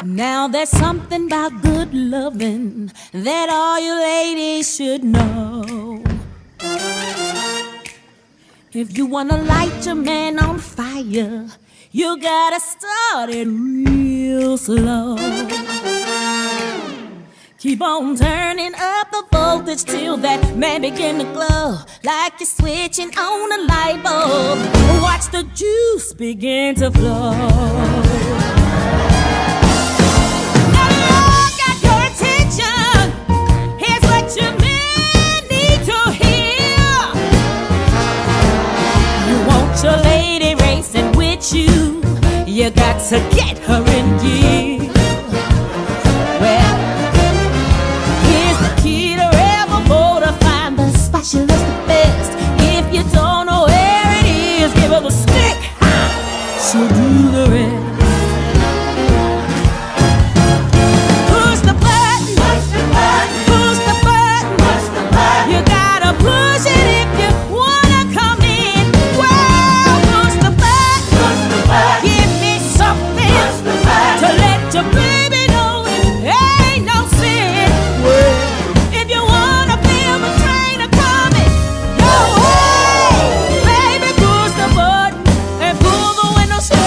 Now there's something about good loving that all you ladies should know. If you wanna light your man on fire, you gotta start it real slow. Keep on turning up the voltage till that man begin to glow, like you're switching on a light bulb. Watch the juice begin to flow. Your lady racing with you, you got to get her in gear. Well, here's the key to rebel motor, find the specialist the best. If you don't know where it is, give her the stick, she'll do the rest. Push the button, push the button, push the button, push the button. You gotta push it if you wanna come in. Give me something to let your baby know it ain't no sin. Well, if you wanna feel the train a-coming your way, baby, push the button and pull the window shade.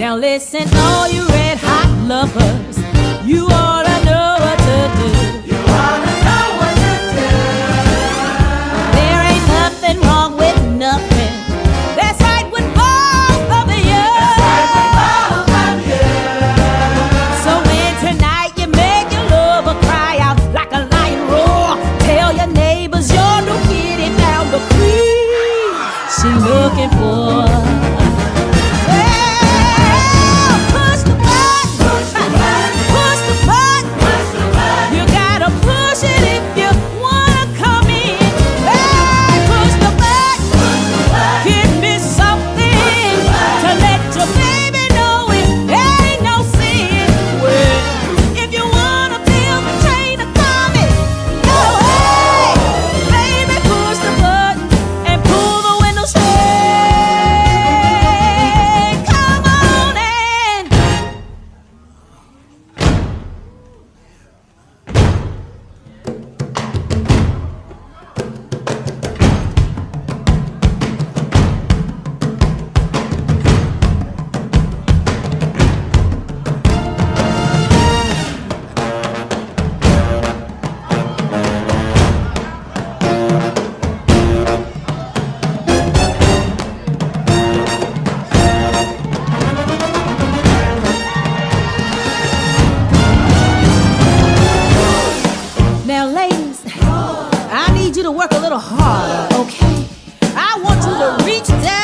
Now listen, all you red hot lovers, you ought to know what to do. You ought to know what to do. There ain't nothing wrong with nothing. That's right with both of you. That's right with both of you. So when tonight you make your lover cry out like a lion roar, tell your neighbors your new kitty found the queen she looking for. Push the button, push the button, push the button, push the button. You gotta push it if you wanna come in. Hey, push the button. Give me something to let your baby know it ain't no sin. Well, if you wanna feel the train a-coming your way, baby, push the button and pull the window shade. Come on in. Now, ladies, I need you to work a little harder, okay? I want you to reach down